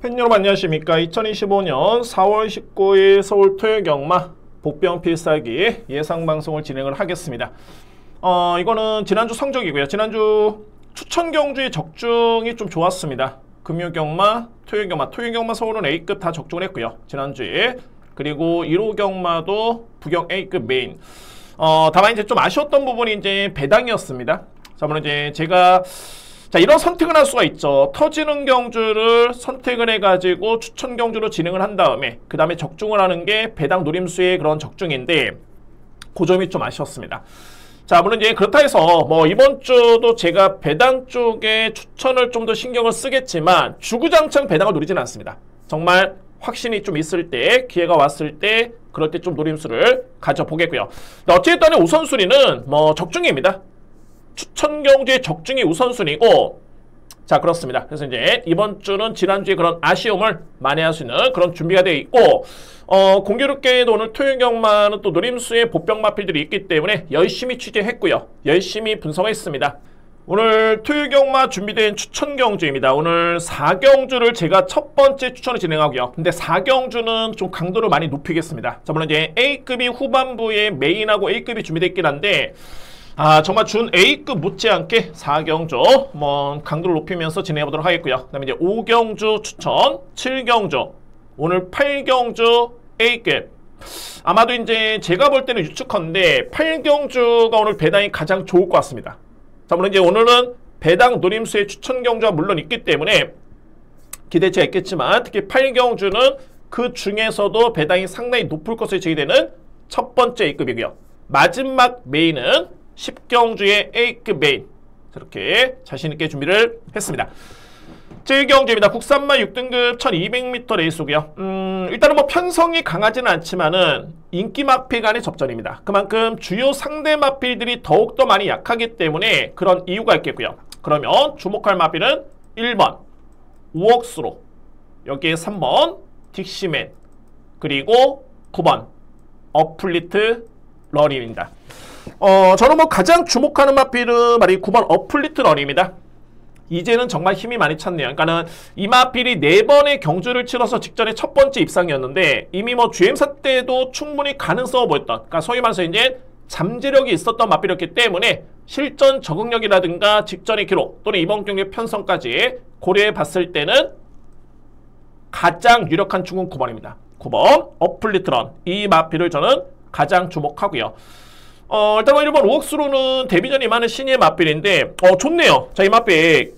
팬 여러분 안녕하십니까. 2025년 4월 19일 서울 토요경마 복병 필살기 예상방송을 진행을 하겠습니다. 이거는 지난주 성적이고요. 지난주 추천 경주의 적중이 좀 좋았습니다. 금요경마, 토요경마 서울은 A급 다 적중을 했고요. 지난주에. 그리고 1호 경마도 부경 A급 메인. 다만 이제 좀 아쉬웠던 부분이 이제 배당이었습니다. 자, 물론 이제 제가 이런 선택을 할 수가 있죠. 터지는 경주를 선택을 해가지고 추천 경주로 진행을 한 다음에 그 다음에 적중을 하는 게 배당 노림수의 그런 적중인데 그 점이 좀 아쉬웠습니다. 자, 물론 이제 그렇다 해서 뭐 이번 주도 제가 배당 쪽에 추천을 좀 더 신경을 쓰겠지만 주구장창 배당을 노리지는 않습니다. 정말 확신이 좀 있을 때, 기회가 왔을 때 그럴 때 좀 노림수를 가져보겠고요. 어쨌든 우선순위는 뭐 적중입니다. 추천 경주의 적중이 우선순위고, 자, 그렇습니다. 그래서 이제 이번 주는 지난주에 그런 아쉬움을 만회할 수 있는 그런 준비가 되어 있고, 공교롭게도 오늘 토요일 경마는 또 노림수의 보병 마필들이 있기 때문에 열심히 취재했고요. 열심히 분석했습니다. 오늘 토요일 경마 준비된 추천 경주입니다. 오늘 4경주를 제가 첫 번째 추천을 진행하고요. 근데 4경주는 좀 강도를 많이 높이겠습니다. 자, 물론 이제 A급이 후반부에 메인하고 A급이 준비되어 있긴 한데, 정말 준 A급 못지않게 4경주 뭐 강도를 높이면서 진행해보도록 하겠고요. 그 다음에 이제 5경주 추천, 7경주, 오늘 8경주 A급. 아마도 이제 제가 볼 때는 유축컨대 8경주가 오늘 배당이 가장 좋을 것 같습니다. 자, 물론 이제 오늘은 배당 노림수의 추천 경주가 물론 있기 때문에 기대치가 있겠지만 특히 8경주는 그 중에서도 배당이 상당히 높을 것으로 제기되는 첫 번째 A급이고요. 마지막 메인은 10경주의 A급 메인. 이렇게 자신있게 준비를 했습니다. 7경주입니다. 국산마 6등급 1200m 레이스고요. 일단은 뭐 편성이 강하지는 않지만은 인기 마필 간의 접전입니다. 그만큼 주요 상대 마필들이 더욱더 많이 약하기 때문에 그런 이유가 있겠고요. 그러면 주목할 마필은 1번 우억수로, 여기에 3번 딕시맨, 그리고 9번 어플리트 러닝입니다. 저는 뭐 가장 주목하는 마필은 말이 9번 어플리트 러닝입니다. 이제는 정말 힘이 많이 찼네요. 그러니까는 이 마필이 4번의 경주를 치러서 직전에 첫 번째 입상이었는데 이미 뭐 GM사 때도 충분히 가능성을 보였던, 그러니까 소위 말해서 이제 잠재력이 있었던 마필이었기 때문에 실전 적응력이라든가 직전의 기록 또는 이번 경기의 편성까지 고려해 봤을 때는 가장 유력한 중은 9번입니다. 9번 어플리트 런, 이 마필을 저는 가장 주목하고요. 일단 1번 우억수로는 데뷔전이 많은 신예 마필인데 좋네요. 자, 이 마필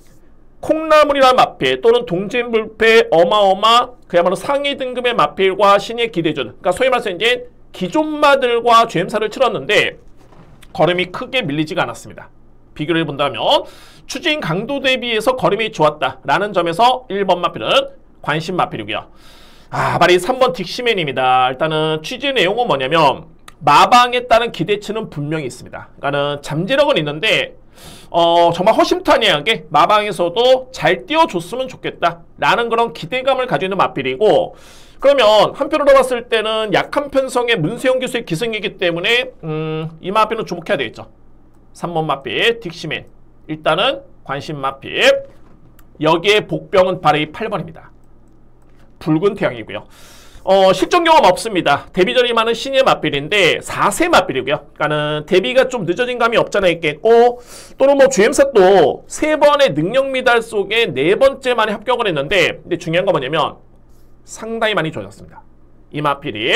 콩나물이라는 마필 또는 동진불패 어마어마 그야말로 상위 등급의 마필과 신예 기대준, 그러니까 소위 말해서 이제 기존마들과 GM사를 치렀는데 걸음이 크게 밀리지가 않았습니다. 비교를 본다면 추진 강도 대비해서 걸음이 좋았다라는 점에서 1번 마필은 관심 마필이고요. 바로 이 3번 딕시맨입니다. 일단은 취재 내용은 뭐냐면 마방에 따른 기대치는 분명히 있습니다. 그러니까는 잠재력은 있는데 정말 허심탄회하게 마방에서도 잘 띄워줬으면 좋겠다 라는 그런 기대감을 가지고 있는 마필이고, 그러면 한편으로 봤을 때는 약한 편성의 문세영 교수의 기승이기 때문에 이 마필은 주목해야 되겠죠. 3번 마필 딕시맨, 일단은 관심 마필. 여기에 복병은 바로 이 8번입니다. 붉은 태양이고요. 실전 경험 없습니다. 데뷔전이 많은 신예 마필인데 4세 마필이고요. 그러니까는 데뷔가 좀 늦어진 감이 없잖아 있겠고, 또는 뭐 GM사 또 3번의 능력 미달 속에 4번째 만에 합격을 했는데, 근데 중요한 건 뭐냐면 상당히 많이 좋아졌습니다. 이 마필이.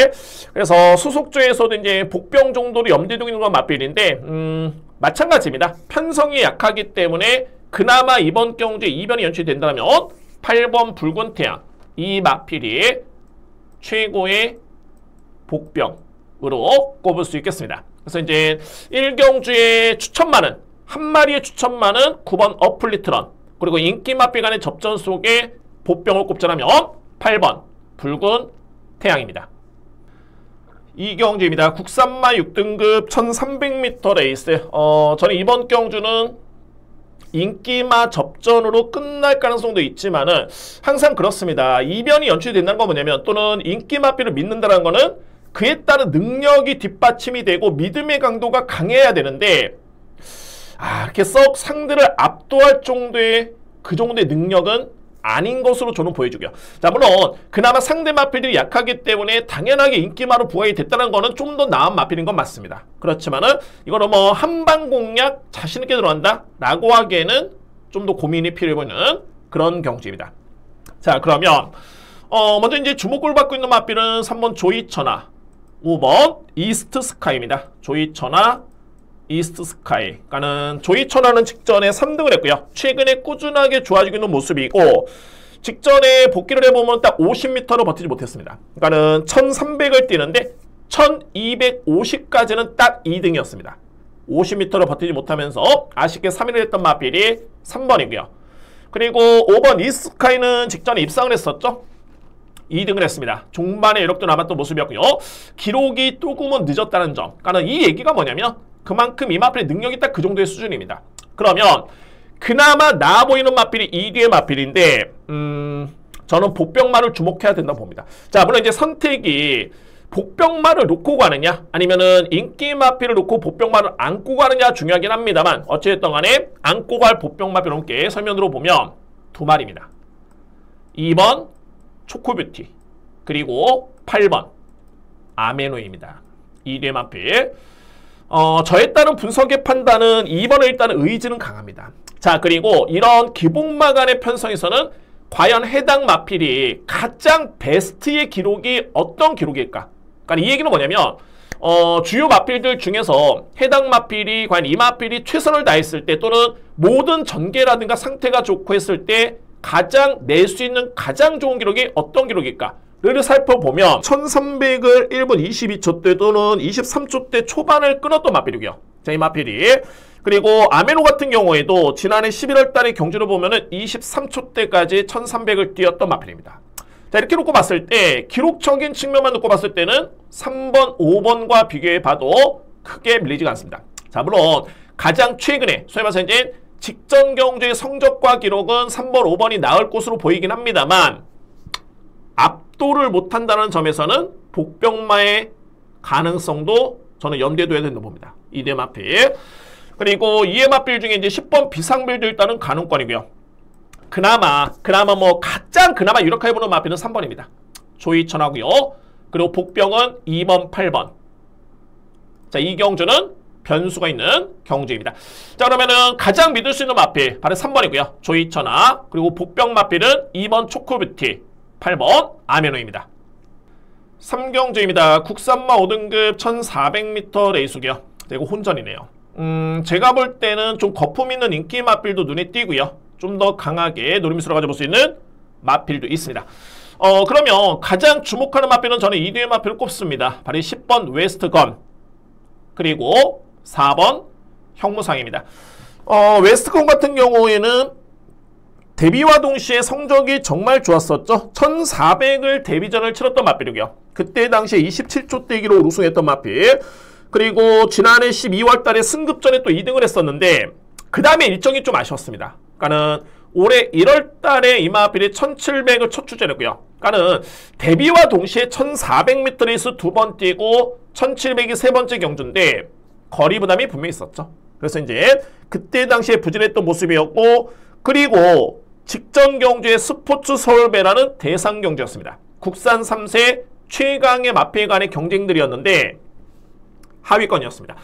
그래서 수속조에서도 이제 복병 정도로 염두에 두고 있는 건 마필인데 마찬가지입니다. 편성이 약하기 때문에 그나마 이번 경주에 이변이 연출된다면 8번 붉은 태양, 이 마필이 최고의 복병으로 꼽을 수 있겠습니다. 그래서 이제 1경주의 추천마는, 한 마리의 추천마는 9번 어플리트런, 그리고 인기 마필 간의 접전 속에 복병을 꼽자면 8번 붉은 태양입니다. 2경주입니다. 국산마 6등급 1300m 레이스. 저는 이번 경주는 인기마 접전으로 끝날 가능성도 있지만은 항상 그렇습니다. 이변이 연출된다는 건 뭐냐면, 또는 인기 마필을 믿는다는 거는 그에 따른 능력이 뒷받침이 되고 믿음의 강도가 강해야 되는데, 이렇게 썩 상대를 압도할 정도의 그 정도의 능력은 아닌 것으로 저는 보여주고요. 자, 물론 그나마 상대 마필들이 약하기 때문에 당연하게 인기마로 부각이 됐다는 거는 좀 더 나은 마필인 건 맞습니다. 그렇지만은 이거는 뭐 한방 공략 자신 있게 들어간다 라고 하기에는 좀 더 고민이 필요해 보이는 그런 경지입니다. 자, 그러면 먼저 이제 주목을 받고 있는 마필은 3번 조이천하, 5번 이스트 스카이입니다. 조이천하, 이스트 스카이. 그러니까는 조이천하는 직전에 3등을 했고요. 최근에 꾸준하게 좋아지고 있는 모습이고, 직전에 복귀를 해보면 딱 50m로 버티지 못했습니다. 그러니까는 1300을 뛰는데 1250까지는 딱 2등이었습니다. 50m로 버티지 못하면서 아쉽게 3위를 했던 마필이 3번이고요. 그리고 5번 이스트 스카이는 직전에 입상을 했었죠. 2등을 했습니다. 종반에 이력도 남았던 모습이었고요. 기록이 조금은 늦었다는 점. 그러니까 이 얘기가 뭐냐면 그만큼 이 마필의 능력이 딱 그 정도의 수준입니다. 그러면 그나마 나아 보이는 마필이 2뒤의 마필인데 저는 복병마를 주목해야 된다고 봅니다. 자, 물론 이제 선택이 복병마를 놓고 가느냐 아니면은 인기 마필을 놓고 복병마를 안고 가느냐 중요하긴 합니다만 어찌됐든 간에 안고 갈 복병마필 함께 설명으로 보면 두 마리입니다. 2번 초코뷰티 그리고 8번 아메노입니다. 2뒤의 마필. 저에 따른 분석의 판단은 2번의 일단은 의지는 강합니다. 자, 그리고 이런 기복마 간의 편성에서는 과연 해당 마필이 가장 베스트의 기록이 어떤 기록일까? 그러니까 이 얘기는 뭐냐면 주요 마필들 중에서 해당 마필이 과연 이 마필이 최선을 다했을 때 또는 모든 전개라든가 상태가 좋고 했을 때 가장 낼 수 있는 가장 좋은 기록이 어떤 기록일까? 를 살펴보면 1300을 1분 22초 때 또는 23초 때 초반을 끊었던 마필이고요. 자, 이 마필이. 그리고 아메노 같은 경우에도 지난해 11월 달의 경주를 보면은 23초 때까지 1300을 뛰었던 마필입니다. 자, 이렇게 놓고 봤을 때 기록적인 측면만 놓고 봤을 때는 3번, 5번과 비교해 봐도 크게 밀리지가 않습니다. 자, 물론 가장 최근에 소위 말해서 이제 직전 경주의 성적과 기록은 3번, 5번이 나을 것으로 보이긴 합니다만 압도를 못한다는 점에서는 복병마의 가능성도 저는 염두에 둬야 된다고 봅니다. 2대 마필. 그리고 2의 마필 중에 이제 10번 비상빌도 일단은 가능권이고요. 그나마 뭐 가장 유력하게 보는 마필은 3번입니다. 조이천하고요. 그리고 복병은 2번, 8번. 자, 이 경주는 변수가 있는 경주입니다. 자, 그러면은 가장 믿을 수 있는 마필 바로 3번이고요. 조이천하. 그리고 복병 마필은 2번 초코뷰티, 8번 아메노입니다. 3경주입니다. 국산마 5등급 1400m 레이스고요. 이거 혼전이네요. 제가 볼 때는 좀 거품 있는 인기 마필도 눈에 띄고요. 좀 더 강하게 노림수로 가져볼 수 있는 마필도 있습니다. 그러면 가장 주목하는 마필은 저는 2뒤의 마필을 꼽습니다. 바로 10번 웨스트건 그리고 4번 형무상입니다. 웨스트건 같은 경우에는 데뷔와 동시에 성적이 정말 좋았었죠. 1400을 데뷔전을 치렀던 마필이고요. 그때 당시에 27초 대기로 우승했던 마필. 그리고 지난해 12월 달에 승급전에 또 2등을 했었는데 그 다음에 일정이 좀 아쉬웠습니다. 그러니까는 올해 1월 달에 이 마필이 1700을 첫 출전했고요. 그러니까는 데뷔와 동시에 1400m 레이스 2번 뛰고 1700이 세 번째 경주인데 거리 부담이 분명히 있었죠. 그래서 이제 그때 당시에 부진했던 모습이었고 그리고 직전 경주의 스포츠 서울배라는 대상 경주였습니다. 국산 3세 최강의 마필 간의 경쟁들이었는데 하위권이었습니다.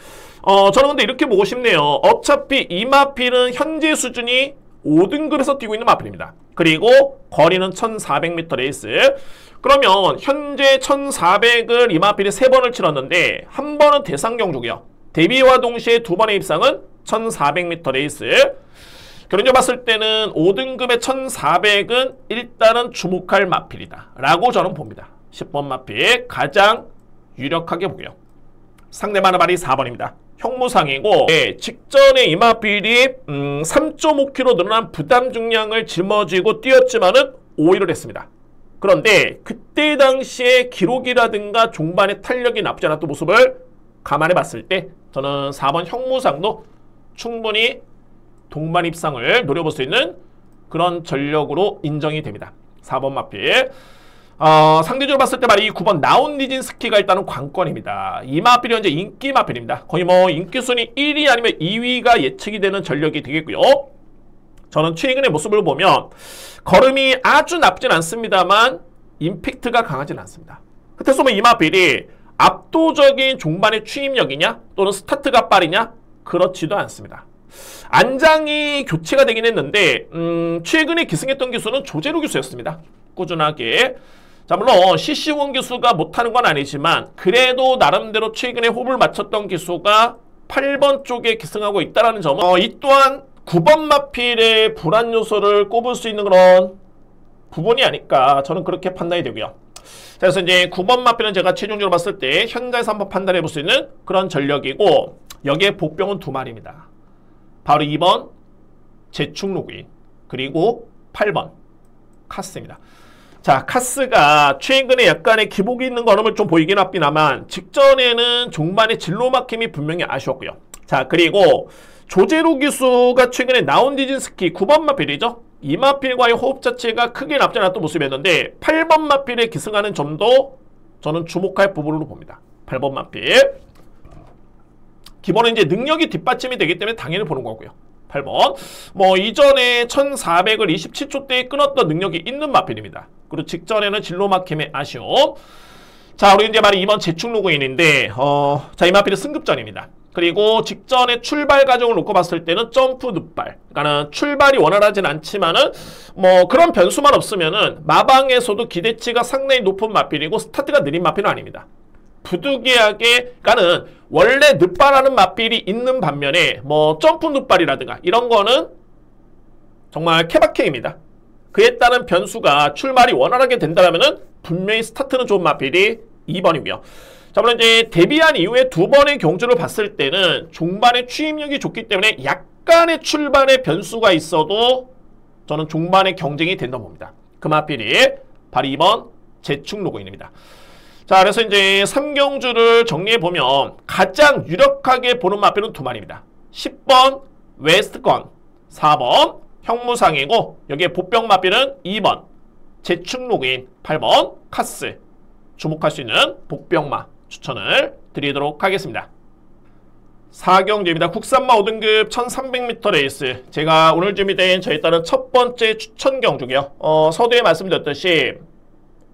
저는 근데 이렇게 보고 싶네요. 어차피 이 마필은 현재 수준이 5등급에서 뛰고 있는 마필입니다. 그리고 거리는 1400m 레이스. 그러면 현재 1400을 이 마필이 3번을 치렀는데 한 번은 대상 경주고요. 데뷔와 동시에 2번의 입상은 1400m 레이스. 결론적으로 봤을 때는 5등급의 1400은 일단은 주목할 마필이다 라고 저는 봅니다. 10번 마필 가장 유력하게 보고요. 상대만의 말이 4번입니다. 형무상이고 직전에 이 마필이 3.5kg 늘어난 부담 중량을 짊어지고 뛰었지만은 5위를 했습니다. 그런데 그때 당시의 기록이라든가 종반의 탄력이 나쁘지 않았던 모습을 감안해 봤을 때 저는 4번 형무상도 충분히 동반 입상을 노려볼 수 있는 그런 전력으로 인정이 됩니다. 4번 마필. 상대적으로 봤을 때 말이 이 9번 나온니진스키가 일단은 관건입니다. 이 마필이 현재 인기 마필입니다. 거의 뭐 인기 순위 1위 아니면 2위가 예측이 되는 전력이 되겠고요. 저는 최근의 모습을 보면 걸음이 아주 나쁘진 않습니다만 임팩트가 강하진 않습니다. 그래서 뭐 이마필이 압도적인 종반의 추임력이냐 또는 스타트가 빠르냐? 그렇지도 않습니다. 안장이 교체가 되긴 했는데 최근에 기승했던 기수는 조재로 기수였습니다. 꾸준하게. 자, 물론 CC1 기수가 못하는 건 아니지만 그래도 나름대로 최근에 호흡을 맞췄던 기수가 8번 쪽에 기승하고 있다는 점은 이 또한 9번 마필의 불안 요소를 꼽을 수 있는 그런 부분이 아닐까 저는 그렇게 판단이 되고요. 자, 그래서 이제 9번 마필은 제가 최종적으로 봤을 때 현장에서 한번 판단해 볼 수 있는 그런 전력이고 여기에 복병은 2마리입니다. 바로 2번 제축 로그인 그리고 8번 카스입니다. 자, 카스가 최근에 약간의 기복이 있는 걸음을 좀 보이긴 합니다만 직전에는 종반의 진로 막힘이 분명히 아쉬웠고요. 자, 그리고 조제로 기수가 최근에 나온 디진스키 9번 마필이죠. 이 마필과의 호흡 자체가 크게 나쁘지 않았던 모습이었는데 8번 마필에 기승하는 점도 저는 주목할 부분으로 봅니다. 8번 마필. 기본은 이제 능력이 뒷받침이 되기 때문에 당연히 보는 거고요. 8번. 뭐 이전에 1400을 27초대에 끊었던 능력이 있는 마필입니다. 그리고 직전에는 진로 막힘의 아쉬움. 자, 우리 이제 말이 2번 제축 로그인인데 자, 이 마필은 승급전입니다. 그리고 직전에 출발 과정을 놓고 봤을 때는 점프 늑발. 그러니까는 출발이 원활하진 않지만은 뭐 그런 변수만 없으면은 마방에서도 기대치가 상당히 높은 마필이고 스타트가 느린 마필은 아닙니다. 부득이하게, 그러니까는 원래 늑발하는 마필이 있는 반면에 뭐 점프 늑발이라든가 이런 거는 정말 케바케입니다. 그에 따른 변수가 출발이 원활하게 된다면은 분명히 스타트는 좋은 마필이 2번이고요. 자, 물론 이제 데뷔한 이후에 2번의 경주를 봤을 때는 종반의 추임력이 좋기 때문에 약간의 출발의 변수가 있어도 저는 종반의 경쟁이 된다고 봅니다. 그 마필이 바로 2번 제축 로그인입니다. 자, 그래서 이제 3경주를 정리해보면 가장 유력하게 보는 마필은 2마리입니다. 10번 웨스트건, 4번 형무상이고 여기에 복병 마필은 2번 제축 로그인, 8번 카스. 주목할 수 있는 복병마 추천을 드리도록 하겠습니다. 4경주입니다. 국산마 5등급 1300m 레이스. 제가 오늘 준비된 저에 따른 첫 번째 추천 경주고요. 서두에 말씀드렸듯이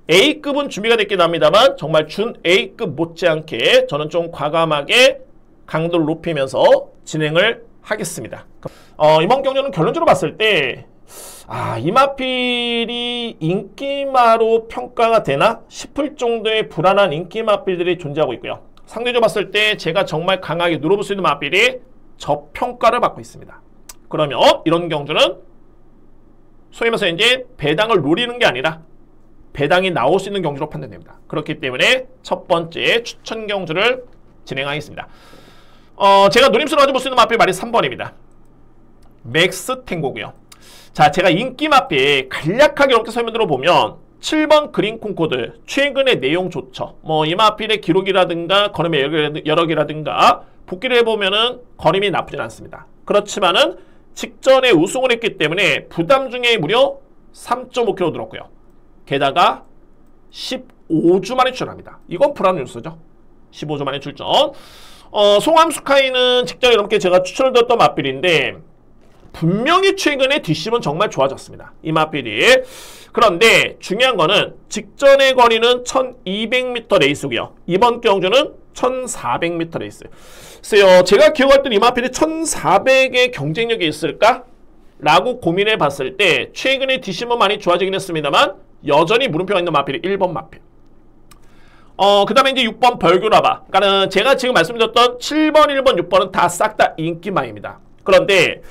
A급은 준비가 됐긴 합니다만 정말 준 A급 못지않게 저는 좀 과감하게 강도를 높이면서 진행을 하겠습니다. 이번 경주는 결론적으로 봤을 때 이 마필이 인기마로 평가가 되나 싶을 정도의 불안한 인기 마필들이 존재하고 있고요. 상대적으로 봤을 때 제가 정말 강하게 누려볼 수 있는 마필이 저평가를 받고 있습니다. 그러면 이런 경주는 소위 말해서 이제 배당을 노리는 게 아니라 배당이 나올 수 있는 경주로 판단됩니다. 그렇기 때문에 첫 번째 추천 경주를 진행하겠습니다. 제가 노림수로 가지고 볼 수 있는 마필 말이 3번입니다. 맥스 탱고고요. 자, 제가 인기 마필 간략하게 이렇게 설명드려 보면 7번 그린 콩코드 최근의 내용 좋죠. 뭐 이 마필의 기록이라든가 걸음의 여력이라든가 복귀를 해보면은 걸음이 나쁘진 않습니다. 그렇지만은 직전에 우승을 했기 때문에 부담 중에 무려 3.5kg 들었고요. 게다가 15주 만에 출전합니다. 이건 불안 뉴스죠. 15주 만에 출전. 송암수카이는 직전에 이렇게 제가 추천을 드렸던 마필인데 분명히 최근에 뒷심은 정말 좋아졌습니다. 이 마필이. 그런데 중요한 거는 직전의 거리는 1200m 레이스고요. 이번 경주는 1400m 레이스. 글쎄요, 제가 기억할 때 이 마필이 1400의 경쟁력이 있을까? 라고 고민해 봤을 때 최근에 뒷심은 많이 좋아지긴 했습니다만 여전히 물음표가 있는 마필이 1번 마필. 그 다음에 이제 6번 벌교라바. 그러니까는 제가 지금 말씀드렸던 7번, 1번, 6번은 다 싹 다 인기마입니다. 그런데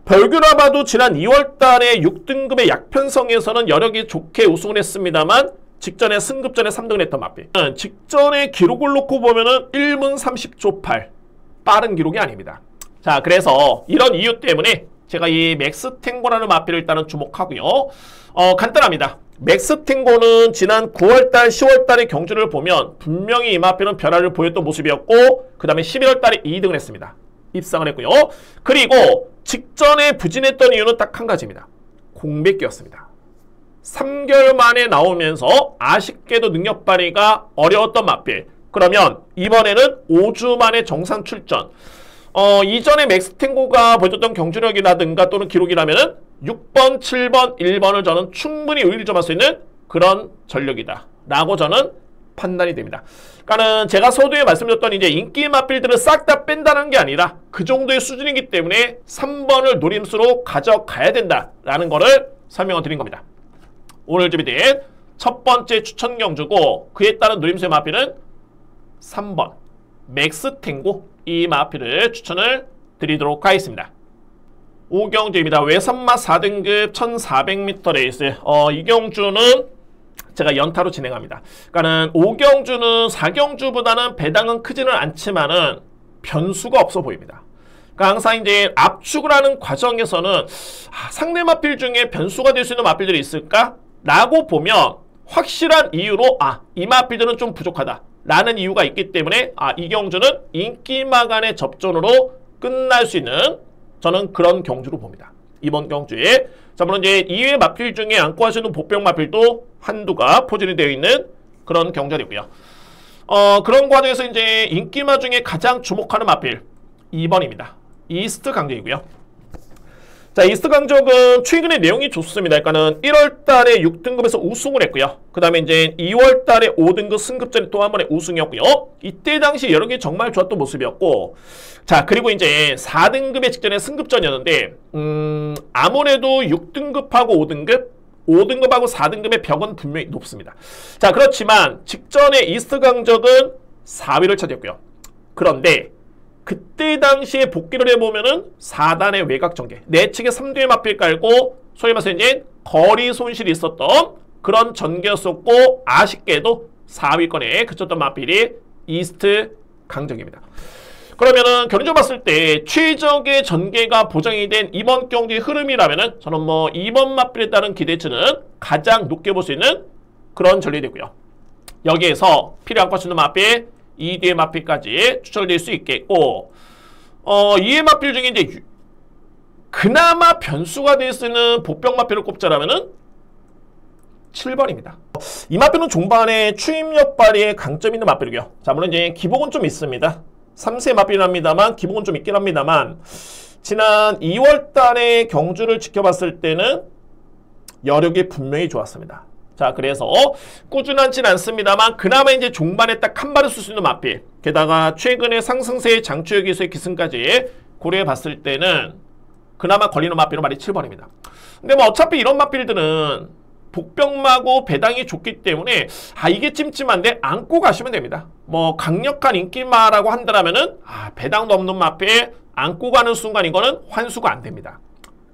벌교라바도 지난 2월달에 6등급의 약편성에서는 여력이 좋게 우승을 했습니다만 직전에 승급전에 3등을 했던 마필. 직전에 기록을 놓고 보면은 1분 30초 8. 빠른 기록이 아닙니다. 자, 그래서 이런 이유 때문에 제가 이 맥스 탱고라는 마필을 일단은 주목하고요. 간단합니다. 맥스 탱고는 지난 9월달, 10월달의 경주를 보면 분명히 이 마필은 변화를 보였던 모습이었고 그 다음에 11월달에 2등을 했습니다. 입상을 했고요. 그리고 직전에 부진했던 이유는 딱 한 가지입니다. 공백기였습니다. 3개월 만에 나오면서 아쉽게도 능력 발휘가 어려웠던 마필. 그러면 이번에는 5주 만에 정상 출전. 이전에 맥스탱고가 보여줬던 경주력이라든가 또는 기록이라면은 6번, 7번, 1번을 저는 충분히 의의를 점할 수 있는 그런 전력이다 라고 저는 판단이 됩니다. 그러니까는 제가 서두에 말씀드렸던 이제 인기 마필들을 싹 다 뺀다는 게 아니라 그 정도의 수준이기 때문에 3번을 노림수로 가져가야 된다라는 거를 설명을 드린 겁니다. 오늘 준비된 첫 번째 추천 경주고 그에 따른 노림수의 마필은 3번 맥스탱고 이 마필을 추천을 드리도록 하겠습니다. 5경주입니다. 외선마 4등급 1400m 레이스. 이 경주는 제가 연타로 진행합니다. 그러니까는 5경주는 4경주보다는 배당은 크지는 않지만은 변수가 없어 보입니다. 그러니까 항상 이제 압축을 하는 과정에서는 상대 마필 중에 변수가 될 수 있는 마필들이 있을까? 라고 보면 확실한 이유로 이 마필들은 좀 부족하다 라는 이유가 있기 때문에 이 경주는 인기마 간의 접전으로 끝날 수 있는 저는 그런 경주로 봅니다. 이번 경주에 자 물론 이제 2회 마필 중에 안고 하시는 보병 마필도 한두가 포진이 되어 있는 그런 경주이고요. 그런 과정에서 이제 인기마 중에 가장 주목하는 마필 2번입니다. 이스트 강적이고요. 자, 이스트 강적은 최근에 내용이 좋습니다. 그러니까는 1월 달에 6등급에서 우승을 했고요. 그 다음에 이제 2월 달에 5등급 승급전에 또 한 번의 우승이었고요. 이때 당시 여러 개 정말 좋았던 모습이었고, 자, 그리고 이제 4등급의 직전에 승급전이었는데, 아무래도 6등급하고 5등급하고 4등급의 벽은 분명히 높습니다. 자, 그렇지만 직전에 이스트 강적은 4위를 차지했고요. 그런데 그때 당시에 복귀를 해보면은 4단의 외곽 전개, 내측에 3두의 마필 깔고 소위 말해서 이제 거리 손실이 있었던 그런 전개였었고 아쉽게도 4위권에 그쳤던 마필이 이스트 강적입니다. 그러면은 결론적으로 봤을 때 최적의 전개가 보장이 된 이번 경기의 흐름이라면은 저는 뭐 2번 마필에 따른 기대치는 가장 높게 볼 수 있는 그런 전략이 되고요. 여기에서 필요 안고 쓰는 마필 2뒤의 마필까지 추천될 수 있겠고 2의 마필 중에 이제 그나마 변수가 될 수 있는 보병 마필을 꼽자라면은 7번입니다. 이 마필은 종반에 추임력 발휘에 강점 있는 마필이고요. 자, 물론 이제 기복은 좀 있습니다. 3세 마필은 합니다만 기복은 좀 있긴 합니다만 지난 2월 달에 경주를 지켜봤을 때는 여력이 분명히 좋았습니다. 자, 그래서 꾸준하진 않습니다만 그나마 이제 종반에 딱 한 발을 쓸 수 있는 마필, 게다가 최근에 상승세의 장추역에서의 기승까지 고려해 봤을 때는 그나마 걸리는 마필은 말이 7번입니다. 근데 뭐 어차피 이런 마필들은 복병마고 배당이 좋기 때문에 이게 찜찜한데 안고 가시면 됩니다. 뭐 강력한 인기마라고 한다면은 배당도 없는 마필 안고 가는 순간 이거는 환수가 안 됩니다.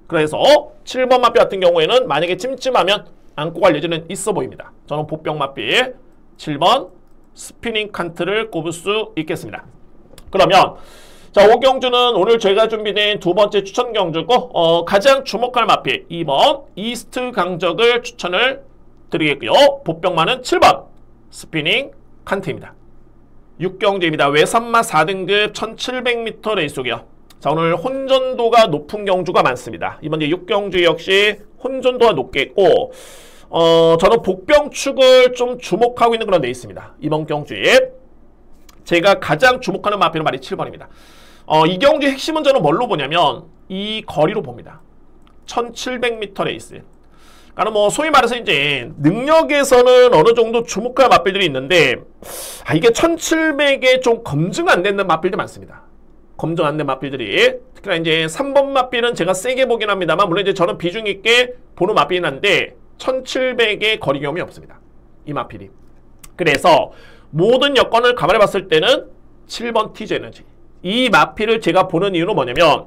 그래서 7번 마필 같은 경우에는 만약에 찜찜하면 안고 갈 예정은 있어 보입니다. 저는 보병 마필 7번 스피닝 칸트를 꼽을 수 있겠습니다. 그러면 자, 5경주는 오늘 저희가 준비된 두 번째 추천 경주고 가장 주목할 마필 2번 이스트 강적을 추천을 드리겠고요. 보병마는 7번 스피닝 칸트입니다. 6경주입니다. 외선마 4등급 1700m 레이스고요. 자, 오늘 혼전도가 높은 경주가 많습니다. 이번 6경주 역시 혼전도가 높겠고 저는 복병축을 좀 주목하고 있는 그런 데 있습니다. 이번 경주에 제가 가장 주목하는 마필은 말이 7번입니다. 이 경주의 핵심은 저는 뭘로 보냐면 이 거리로 봅니다. 1700m 레이스. 그러니까 뭐 소위 말해서 이제 능력에서는 어느 정도 주목할 마필들이 있는데 이게 1700에 좀 검증 안 되는 마필들이 많습니다. 검증 안 된 마필들이 특히나 이제 3번 마필은 제가 세게 보긴 합니다만 물론 이제 저는 비중 있게 보는 마필이 한데 1700의 거리 경험이 없습니다. 이 마필이. 그래서 모든 여건을 감안해 봤을 때는 7번 TG 에너지. 이 마필을 제가 보는 이유는 뭐냐면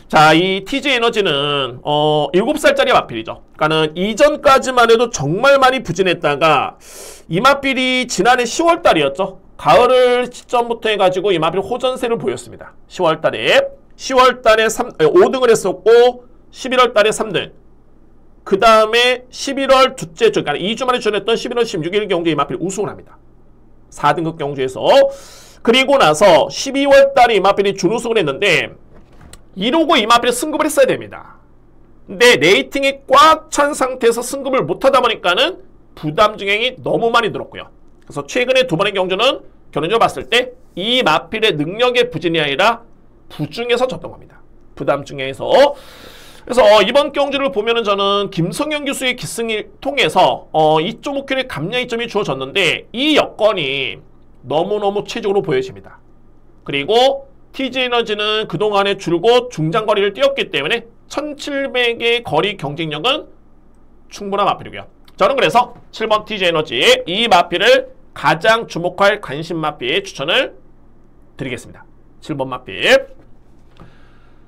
자, 이 TG 에너지는 7살짜리 마필이죠. 그러니까는 이전까지만 해도 정말 많이 부진했다가 이 마필이 지난해 10월 달이었죠. 가을을 시점부터 해가지고 이 마필 호전세를 보였습니다. 10월 달에 5등을 했었고 11월 달에 3등. 그 다음에 11월 둘째 주, 그러니까 2주 만에 출연했던 11월 16일 경주에 이 마필 우승을 합니다. 4등급 경주에서. 그리고 나서 12월 달에 이 마필이 준우승을 했는데 이러고 이 마필이 승급을 했어야 됩니다. 근데 레이팅이 꽉 찬 상태에서 승급을 못하다 보니까는 부담 증액이 너무 많이 늘었고요. 그래서 최근에 두 번의 경주는 결론적으로 봤을 때 이 마필의 능력의 부진이 아니라 부중에서 졌던 겁니다. 부담중에서. 그래서 이번 경주를 보면은 저는 김성현 교수의 기승을 통해서 2.5kg의 감량 이점이 주어졌는데 이 여건이 너무너무 최적으로 보여집니다. 그리고 TG에너지는 그동안에 줄곧 중장거리를 뛰었기 때문에 1700의 거리 경쟁력은 충분한 마필이고요. 저는 그래서 7번 TG에너지 이 마필을 가장 주목할 관심 마필 추천을 드리겠습니다. 7번 마필.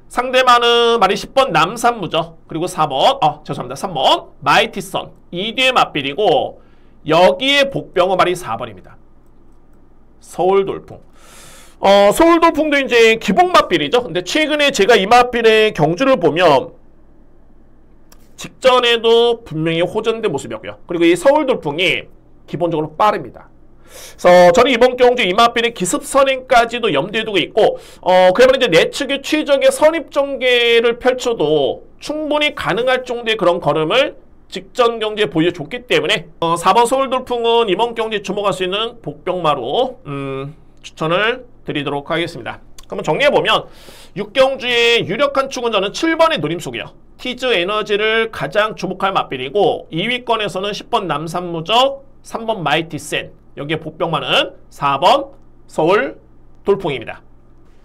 상대만은 말이 10번 남산무죠. 그리고 4번 죄송합니다. 3번 마이티선 이 뒤에 맞빌이고 여기에 복병어 말이 4번입니다. 서울돌풍. 서울돌풍도 이제 기본 맞빌이죠. 근데 최근에 제가 이 맞빌의 경주를 보면 직전에도 분명히 호전된 모습이었고요. 그리고 이 서울돌풍이 기본적으로 빠릅니다. 그래서 저는 이번 경주 이마필의 기습 선행까지도 염두에 두고 있고 그러면 이제 내측의 최적의 선입 전개를 펼쳐도 충분히 가능할 정도의 그런 걸음을 직전 경기에 보여줬기 때문에 4번 서울돌풍은 이번 경기에 주목할 수 있는 복병마로 추천을 드리도록 하겠습니다. 그러면 정리해보면 6경주의 유력한 축은 저는 7번의 노림수고요. TG에너지를 가장 주목할 맞빌이고 2위권에서는 10번 남산무적, 3번 마이티센 여기에 복병만은 4번 서울 돌풍입니다.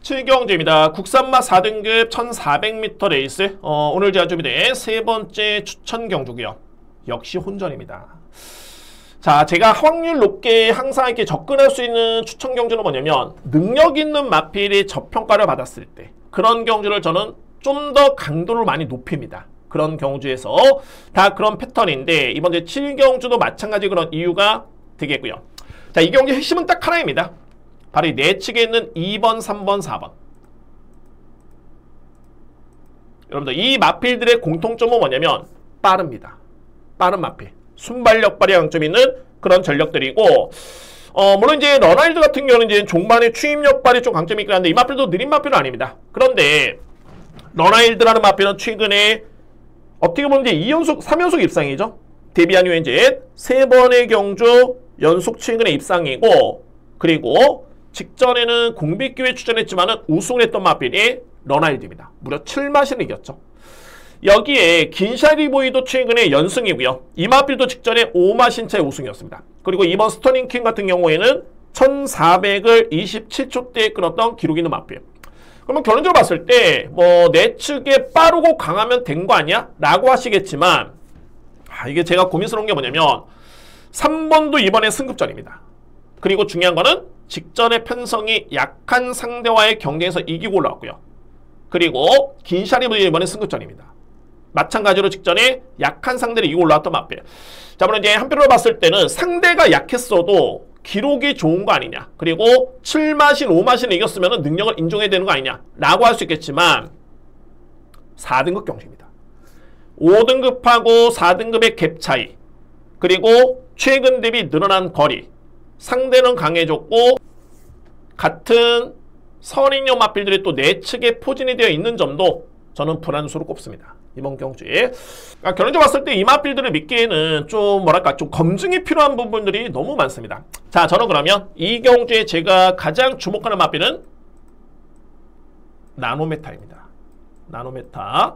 7경주입니다. 국산마 4등급 1400m 레이스 오늘 제가 준비된 세 번째 추천 경주고요. 역시 혼전입니다. 자, 제가 확률 높게 항상 이렇게 접근할 수 있는 추천 경주는 뭐냐면 능력 있는 마필이 저평가를 받았을 때 그런 경주를 저는 좀 더 강도를 많이 높입니다. 그런 경주에서 다 그런 패턴인데 이번 제 7경주도 마찬가지 그런 이유가 되겠고요. 자, 이 경기 핵심은 딱 하나입니다. 바로 이 내측에 있는 2번, 3번, 4번. 여러분들 이 마필들의 공통점은 뭐냐면 빠릅니다. 빠른 마필. 순발력 발휘 강점이 있는 그런 전력들이고 물론 이제 러나일드 같은 경우는 이제 종반의 추임력 발휘 좀 강점이 있긴 한데 이 마필도 느린 마필은 아닙니다. 그런데 러나일드라는 마필은 최근에 어떻게 보면 이제 2연속, 3연속 입상이죠. 데뷔한 이후에 이제 3번의 경주 연속 최근에 입상이고 그리고 직전에는 공백기회에 출전했지만은 우승을 했던 마필이 러나일드입니다. 무려 7마신을 이겼죠. 여기에 긴샤리보이도 최근에 연승이고요. 이 마필도 직전에 5마신 차의 우승이었습니다. 그리고 이번 스터닝킹 같은 경우에는 1400을 27초대에 끊었던 기록이 있는 마필. 그러면 결론적으로 봤을 때 뭐 내측에 빠르고 강하면 된 거 아니야? 라고 하시겠지만 이게 제가 고민스러운 게 뭐냐면 3번도 이번에 승급전입니다. 그리고 중요한 거는 직전에 편성이 약한 상대와의 경쟁에서 이기고 올라왔고요. 그리고 긴샤리보이 이번에 승급전입니다. 마찬가지로 직전에 약한 상대를 이기고 올라왔던 마필. 자, 물론 이제 한편으로 봤을 때는 상대가 약했어도 기록이 좋은 거 아니냐. 그리고 7마신, 5마신을 이겼으면 능력을 인정해야 되는 거 아니냐. 라고 할 수 있겠지만 4등급 경주입니다. 5등급하고 4등급의 갭 차이. 그리고 최근 대비 늘어난 거리. 상대는 강해졌고 같은 선인형 마필들이 또 내측에 포진이 되어 있는 점도 저는 불안수로 꼽습니다. 이번 경주에. 결론적으로 봤을 때 이 마필들을 믿기에는 좀 뭐랄까 좀 검증이 필요한 부분들이 너무 많습니다. 자, 저는 그러면 이 경주에 제가 가장 주목하는 마필은 나노메타입니다. 나노메타.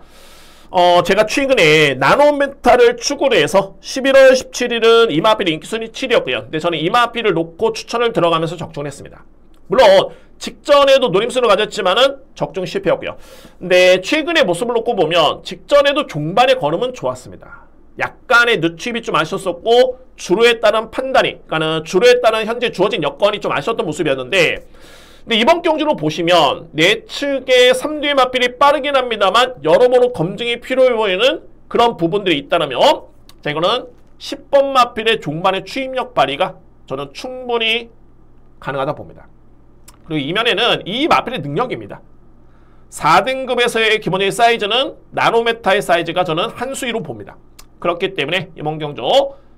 제가 최근에 나노메타를 추구로 해서 11월 17일은 이 마필이 인기순위 7위였고요. 근데 저는 이 마필을 놓고 추천을 들어가면서 적중을 했습니다. 물론 직전에도 노림수를 가졌지만은 적중 실패였고요. 근데 최근의 모습을 놓고 보면 직전에도 종반의 걸음은 좋았습니다. 약간의 늦추입이 좀 아쉬웠었고 주로에 따른 판단이, 그러니까는 주로에 따른 현재 주어진 여건이 좀 아쉬웠던 모습이었는데 근데 이번 경주로 보시면 내측의 3뒤의 마필이 빠르긴 합니다만 여러모로 검증이 필요해 보이는 그런 부분들이 있다면 자, 이거는 10번 마필의 종반의 추임력 발휘가 저는 충분히 가능하다 봅니다. 그리고 이면에는 이 마필의 능력입니다. 4등급에서의 기본적인 사이즈는 나노메타의 사이즈가 저는 한 수위로 봅니다. 그렇기 때문에 이번 경주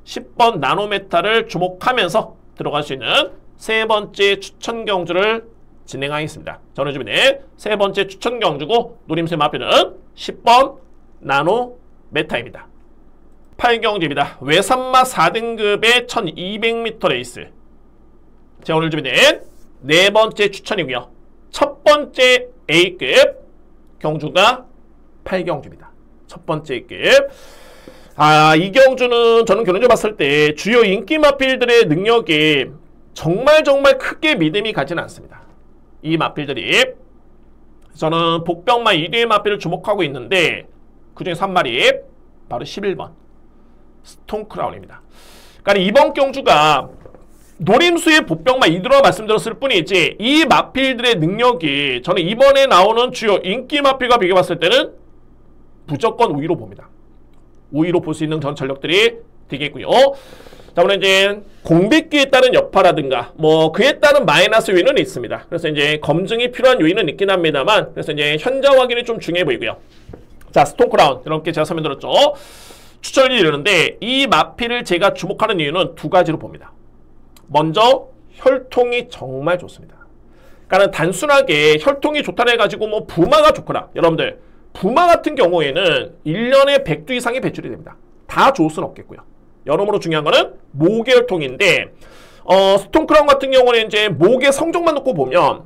10번 나노메타를 주목하면서 들어갈 수 있는 세 번째 추천 경주를 진행하겠습니다. 저는 준비된 세 번째 추천 경주고 노림수의 마필은 10번 나노메타입니다. 8경주입니다. 외산마 4등급의 1200m 레이스. 제가 오늘 준비된 네 번째 추천이고요. 첫 번째 A급 경주가 8경주입니다. 첫 번째 급. 이 경주는 저는 결론적으로 봤을 때 주요 인기 마필들의 능력이 정말 크게 믿음이 가지는 않습니다. 이 마필들이 저는 복병마 1위의 마필을 주목하고 있는데 그중에서 한 마리 바로 11번 스톤크라운입니다. 그러니까 이번 경주가 노림수의 복병마 2위로 말씀드렸을 뿐이지 이 마필들의 능력이 저는 이번에 나오는 주요 인기 마필과 비교해봤을 때는 무조건 우위로 봅니다. 우위로 볼 수 있는 전 전력들이 되겠고요. 자, 오늘 이제 공백기에 따른 여파라든가 뭐 그에 따른 마이너스 요인은 있습니다. 그래서 이제 검증이 필요한 요인은 있긴 합니다만 그래서 이제 현장 확인이 좀 중요해 보이고요. 자, 스톤크라운 이렇게 제가 설명드렸죠. 추천을 드리는데 이 마필을 제가 주목하는 이유는 두 가지로 봅니다. 먼저 혈통이 정말 좋습니다. 그러니까 단순하게 혈통이 좋다고 해가지고 뭐 부마가 좋거나 여러분들 부마 같은 경우에는 1년에 100두 이상이 배출이 됩니다. 다 좋을 수는 없겠고요. 여러모로 중요한 거는 목의 혈통인데 스톤크라운 같은 경우는 이제 목의 성적만 놓고 보면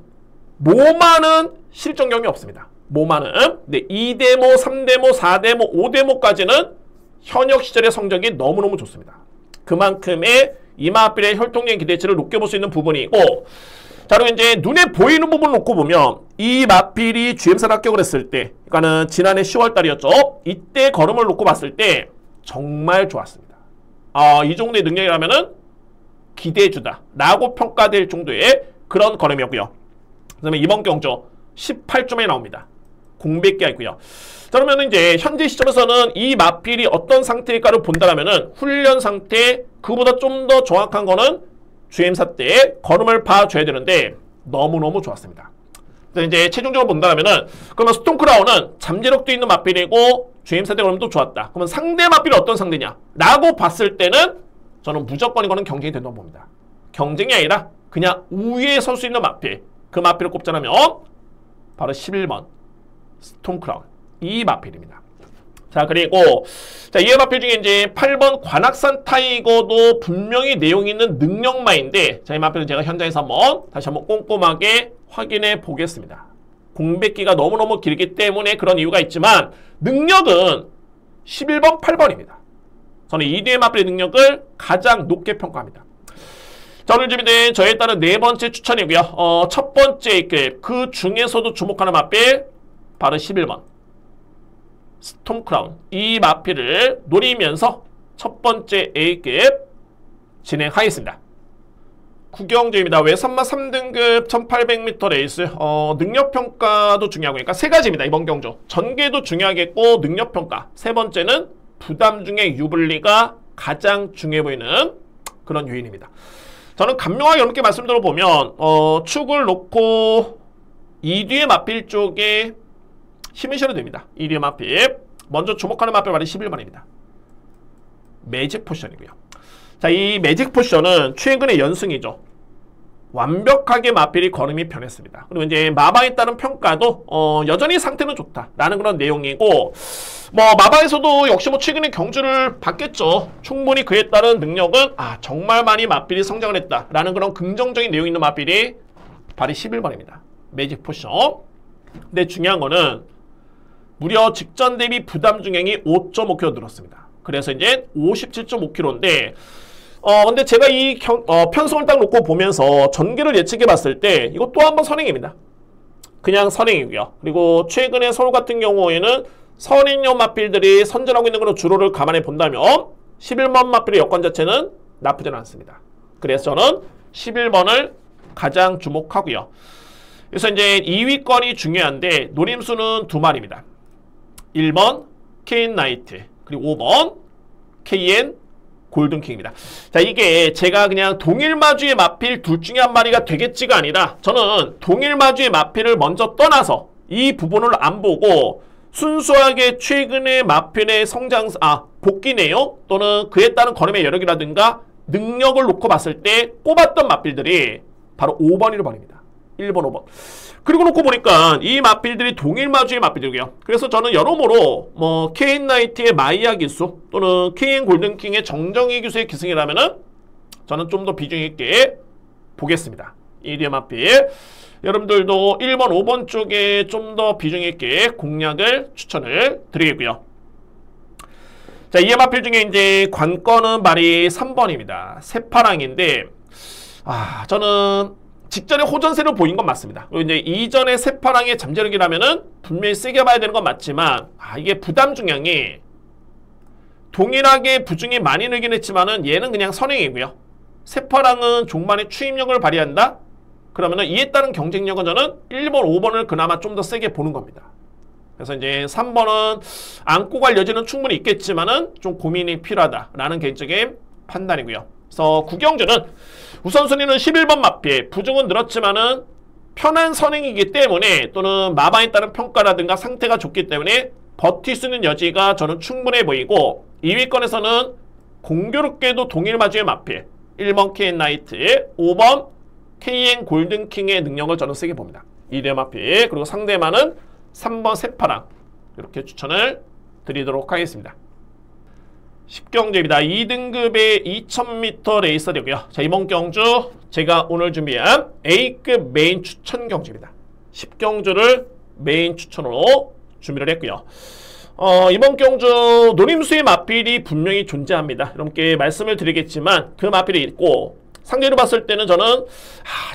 모마는 실전 경험이 없습니다. 모마는 네, 2대모, 3대모, 4대모, 5대모까지는 현역 시절의 성적이 너무너무 좋습니다. 그만큼의 이마필의 혈통적인 기대치를 높게 볼 수 있는 부분이고 자, 그리고 이제 눈에 보이는 부분을 놓고 보면 이 마필이 GM사를 합격을 했을 때 그러니까는 지난해 10월 달이었죠. 이때 걸음을 놓고 봤을 때 정말 좋았습니다. 이 정도의 능력이라면은 기대해주다 라고 평가될 정도의 그런 걸음이었고요. 그 다음에 이번 경주 18점에 나옵니다. 공백기가 있고요. 자, 그러면 이제 현재 시점에서는 이 마필이 어떤 상태일까를 본다면은 훈련 상태 그보다 좀 더 정확한 거는 GM사 때 걸음을 봐줘야 되는데 너무너무 좋았습니다. 그래서 이제 최종적으로 본다면은 그러면 스톤크라운은 잠재력도 있는 마필이고 GM사 때 걸음도 좋았다. 그러면 상대 마필이 어떤 상대냐? 라고 봤을 때는 저는 무조건 이거는 경쟁이 된다고 봅니다. 경쟁이 아니라 그냥 우위에 설 수 있는 마필. 그 마필을 꼽자면 바로 11번 스톤크라운. 이 마필입니다. 자, 그리고 자, 이 마필 중에 이제 8번 관악산 타이거도 분명히 내용이 있는 능력마인데 자, 이 마필은 제가 현장에서 다시 한번 꼼꼼하게 확인해 보겠습니다. 공백기가 너무너무 길기 때문에 그런 이유가 있지만 능력은 11번, 8번입니다. 저는 이 뒤의 마필의 능력을 가장 높게 평가합니다. 자, 오늘 준비된 저에 따른 네 번째 추천이고요. 첫 번째 그 중에서도 주목하는 마필 바로 11번 스톰크라운. 이 마필을 노리면서 첫 번째 A급 진행하겠습니다. 구경주입니다. 외선마 3등급 1800m 레이스 능력평가도 중요하고 그러니까 세 가지입니다. 이번 경주 전개도 중요하겠고 능력평가 세 번째는 부담 중에 유불리가 가장 중요해 보이는 그런 요인입니다. 저는 간명하게 여러분께 말씀드려보면 축을 놓고 2뒤의 마필 쪽에 힘을 실어도 됩니다. 2뒤의 마필 먼저 주목하는 마필 바로 11번입니다. 매직 포션이고요. 자, 이 매직 포션은 최근의 연승이죠. 완벽하게 마필이 걸음이 변했습니다. 그리고 이제 마방에 따른 평가도 여전히 상태는 좋다라는 그런 내용이고 마방에서도 역시 최근에 경주를 봤겠죠. 충분히 그에 따른 능력은 정말 많이 마필이 성장을 했다라는 그런 긍정적인 내용이 있는 마필이 바로 11번입니다. 매직 포션. 근데 중요한 거는 무려 직전 대비 부담 중량이 5.5kg 늘었습니다. 그래서 이제 57.5kg인데 근데 제가 이 편성을 딱 놓고 보면서 전개를 예측해 봤을 때 이거 또 한 번 선행입니다. 그냥 선행이고요. 그리고 최근에 서울 같은 경우에는 선행용 마필들이 선전하고 있는 그런 주로를 감안해 본다면 11번 마필의 여건 자체는 나쁘지는 않습니다. 그래서 저는 11번을 가장 주목하고요. 그래서 이제 2위권이 중요한데 노림수는 두 마리입니다. 1번 KN 나이트 그리고 5번 KN 골든킹입니다. 자, 이게 제가 그냥 동일마주의 마필 둘 중에 한 마리가 되겠지가 아니라 저는 동일마주의 마필을 먼저 떠나서 이 부분을 안 보고 순수하게 최근의 마필의 복귀 내용 또는 그에 따른 걸음의 여력이라든가 능력을 놓고 봤을 때 꼽았던 마필들이 바로 5번, 1번입니다. 1번, 5번. 그리고 놓고 보니까 이 마필들이 동일마주의 마필들이고요. 그래서 저는 여러모로 KN 나이트의 마이야 기수 또는 KN 골든킹의 정정희 기수의 기승이라면은 저는 좀 더 비중 있게 보겠습니다. 이 뒤의 마필. 여러분들도 1번, 5번 쪽에 좀 더 비중 있게 공략을 추천을 드리겠고요. 자, EMR필 중에 이제 관건은 말이 3번입니다. 새파랑인데, 저는 직전에 호전세를 보인 건 맞습니다. 그리고 이제 이전에 새파랑의 잠재력이라면은 분명히 세게 봐야 되는 건 맞지만, 이게 부담 중량이 동일하게 부중이 많이 늘긴 했지만은 얘는 그냥 선행이고요. 새파랑은 종반에 추임력을 발휘한다? 그러면은 이에 따른 경쟁력은 저는 1번, 5번을 그나마 좀 더 세게 보는 겁니다. 그래서 이제 3번은 안고 갈 여지는 충분히 있겠지만은 좀 고민이 필요하다라는 개인적인 판단이고요. 그래서 구경주는 우선순위는 11번 마필, 부중은 늘었지만은 편한 선행이기 때문에 또는 마방에 따른 평가라든가 상태가 좋기 때문에 버틸 수 있는 여지가 저는 충분해 보이고 2위권에서는 공교롭게도 동일 마주의 마필 1번 KN 나이트, 5번 KN 골든킹의 능력을 저는 세게 봅니다. 2대 마필, 그리고 상대만은 3번 새파랑 이렇게 추천을 드리도록 하겠습니다. 10경주입니다. 2등급의 2000m 레이서되고요. 자, 이번 경주 제가 오늘 준비한 A급 메인 추천 경주입니다. 10경주를 메인 추천으로 준비를 했고요. 이번 경주 노림수의 마필이 분명히 존재합니다. 여러분께 말씀을 드리겠지만 그 마필이 있고 상대로 봤을 때는 저는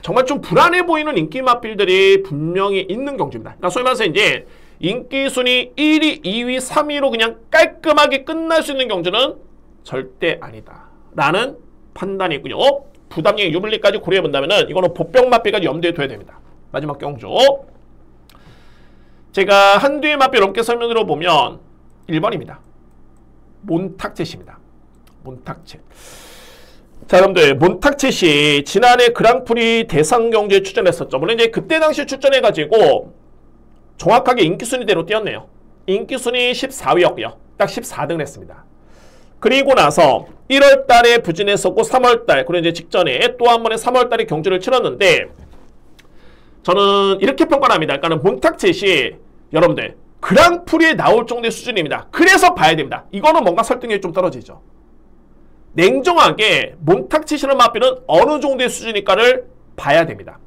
정말 좀 불안해 보이는 인기 마필들이 분명히 있는 경주입니다. 그러니까 소위 말해서 이제 인기 순위 1위, 2위, 3위로 그냥 깔끔하게 끝날 수 있는 경주는 절대 아니다 라는 판단이 있고요. 부담력 유불리까지 고려해 본다면은 이거는 보병 마필까지 염두에 둬야 됩니다. 마지막 경주 제가 한두의 마필 넘게 설명드려 보면 1번입니다. 몬탁쳇입니다. 몬탁쳇. 자, 여러분들 몬탁쳇이 지난해 그랑프리 대상 경주에 출전했었죠. 물론 이제 그때 당시 출전해가지고 정확하게 인기순위대로 뛰었네요. 인기순위 14위였고요. 딱 14등을 했습니다. 그리고 나서 1월달에 부진했었고 3월달 그리고 이제 직전에 또 한 번의 3월달에 경주를 치렀는데 저는 이렇게 평가를 합니다. 그러니까 몬탁쳇이 여러분들 그랑프리에 나올 정도의 수준입니다. 그래서 봐야 됩니다. 이거는 뭔가 설득력이 좀 떨어지죠. 냉정하게 몬탁쳇이라는 마필은 어느 정도의 수준일까를 봐야 됩니다.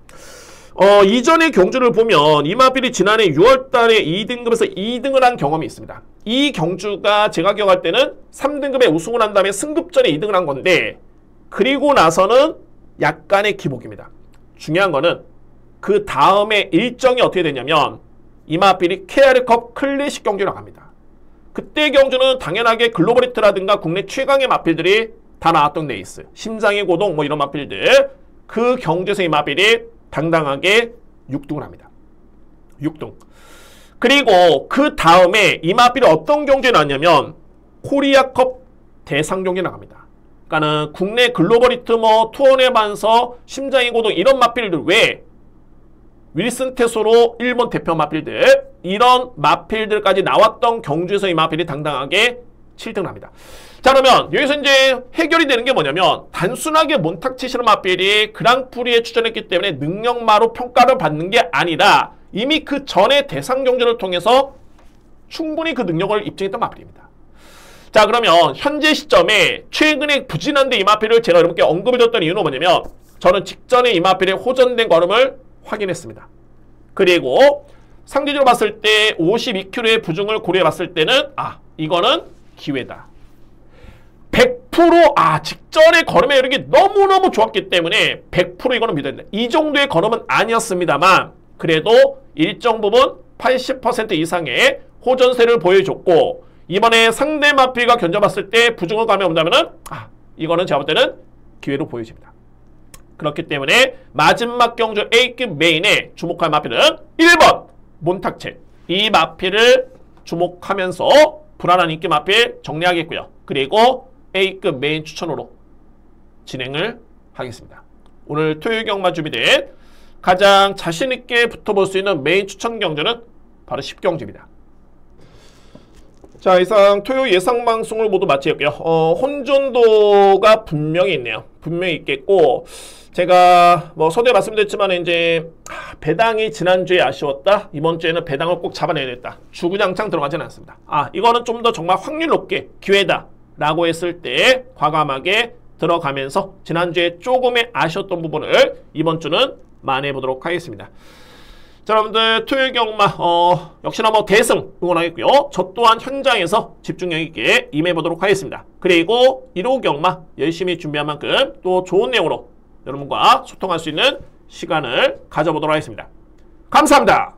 이전의 경주를 보면 이 마필이 지난해 6월달에 2등급에서 2등을 한 경험이 있습니다. 이 경주가 제가 기억할 때는 3등급에 우승을 한 다음에 승급전에 2등을 한 건데 그리고 나서는 약간의 기복입니다. 중요한 거는 그 다음에 일정이 어떻게 되냐면 이 마필이 KR컵 클래식 경주를 나갑니다. 그때 경주는 당연하게 글로벌히트라든가 국내 최강의 마필들이 다 나왔던 레이스. 심장의 고동 뭐 이런 마필들. 그 경주에서 이 마필이 당당하게 6등을 합니다. 6등. 그리고 그 다음에 이 마필이 어떤 경주에 나왔냐면 코리아컵 대상 경기에 나갑니다. 그러니까는 국내 글로벌히트 뭐 투어내반서 심장의 고동 이런 마필들 외에 윌슨 테소로 일본 대표 마필들 이런 마필들까지 나왔던 경주에서 이 마필이 당당하게 7등을 합니다. 자, 그러면 여기서 이제 해결이 되는 게 뭐냐면 단순하게 몬탁쳇이라는 마필이 그랑프리에 출전했기 때문에 능력마로 평가를 받는 게 아니라 이미 그 전에 대상 경주를 통해서 충분히 그 능력을 입증했던 마필입니다. 자, 그러면 현재 시점에 최근에 부진한데 이 마필을 제가 여러분께 언급해줬던 이유는 뭐냐면 저는 직전에 이 마필의 호전된 걸음을 확인했습니다. 그리고 상대적으로 봤을 때 52kg의 부중을 고려해 봤을 때는 이거는 기회다. 100% 직전에 걸음의 여력이 너무너무 좋았기 때문에 100% 이거는 믿어야 된다. 이 정도의 걸음은 아니었습니다만 그래도 일정 부분 80% 이상의 호전세를 보여줬고 이번에 상대 마필과 견뎌봤을 때 부중을 감해 온다면은 이거는 제가 볼 때는 기회로 보여집니다. 그렇기 때문에 마지막 경주 A급 메인에 주목할 마필은 1번 몬탁쳇. 이 마필을 주목하면서 불안한 인기 마필 정리하겠고요. 그리고 A급 메인 추천으로 진행을 하겠습니다. 오늘 토요일 경마 준비된 가장 자신있게 붙어볼 수 있는 메인 추천 경주는 바로 10경주입니다. 자, 이상 토요일 예상방송을 모두 마치겠고요. 혼전도가 분명히 있네요. 분명히 있겠고 제가 뭐 서두에 말씀드렸지만 이제 배당이 지난주에 아쉬웠다. 이번 주에는 배당을 꼭 잡아내야 됐다. 주구장창 들어가지는 않습니다. 이거는 좀 더 정말 확률 높게 기회다 라고 했을 때 과감하게 들어가면서 지난주에 조금의 아쉬웠던 부분을 이번 주는 만회해보도록 하겠습니다. 자, 여러분들 토요일 경마 역시나 뭐 대승 응원하겠고요. 저 또한 현장에서 집중력 있게 임해보도록 하겠습니다. 그리고 1호 경마 열심히 준비한 만큼 또 좋은 내용으로 여러분과 소통할 수 있는 시간을 가져보도록 하겠습니다. 감사합니다.